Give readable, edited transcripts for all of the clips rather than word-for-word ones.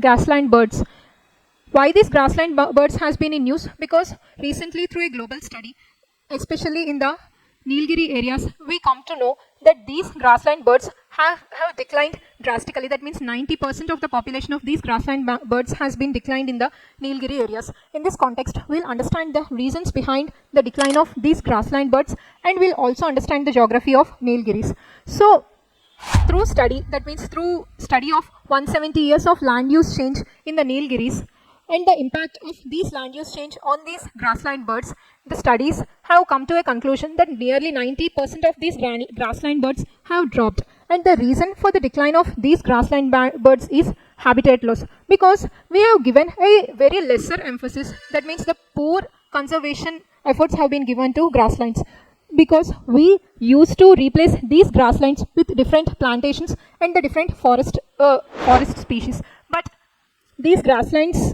grassland birds. Why these grassland birds has been in news? Because recently through a global study, especially in the Nilgiri areas, we come to know that these grassland birds have declined drastically. That means 90% of the population of these grassland birds has been declined in the Nilgiri areas. In this context, we'll understand the reasons behind the decline of these grassland birds, and we'll also understand the geography of Nilgiris. So, through study, that means through study of 170 years of land use change in the Nilgiris, and the impact of these land use change on these grassland birds, the studies have come to a conclusion that nearly 90% of these grassland birds have dropped. And the reason for the decline of these grassland birds is habitat loss, because we have given a very lesser emphasis. That means the poor conservation efforts have been given to grasslands, because we used to replace these grasslands with different plantations and the different forest species. But these grasslands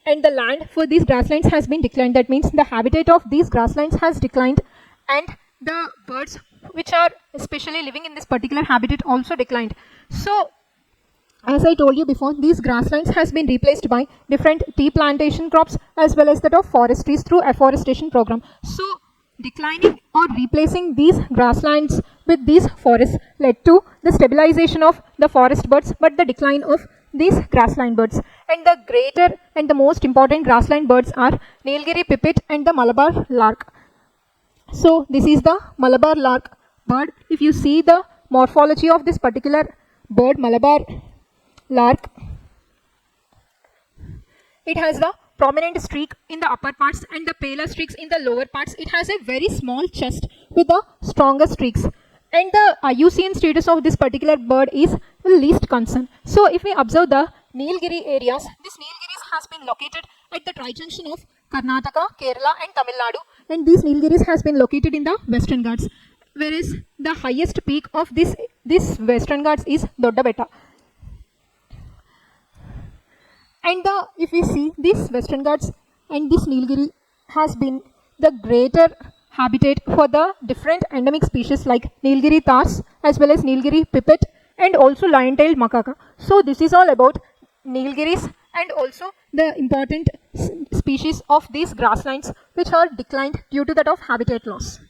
and the land for these grasslands has been declined. That means the habitat of these grasslands has declined, and the birds which are especially living in this particular habitat also declined. So, as I told you before, these grasslands has been replaced by different tea plantation crops as well as that of forest trees through afforestation program. So, declining or replacing these grasslands with these forests led to the stabilization of the forest birds, but the decline of these grassland birds. And the greater and the most important grassland birds are Nilgiri pipit and the Malabar lark. So, this is the Malabar lark bird. If you see the morphology of this particular bird, Malabar lark, it has the prominent streak in the upper parts and the paler streaks in the lower parts. It has a very small chest with the stronger streaks. And the IUCN status of this particular bird is least concern. So, if we observe the Nilgiri areas, this Nilgiris has been located at the tri-junction of Karnataka, Kerala and Tamil Nadu, and these Nilgiris has been located in the Western Ghats, whereas the highest peak of this Western Ghats is Doddabetta. And if we see this Western Ghats and this Nilgiri has been the greater habitat for the different endemic species like Nilgiri thars as well as Nilgiri pipit and also lion-tailed macaca. So, this is all about Nilgiris and also the important species of these grasslands which are declined due to that of habitat loss.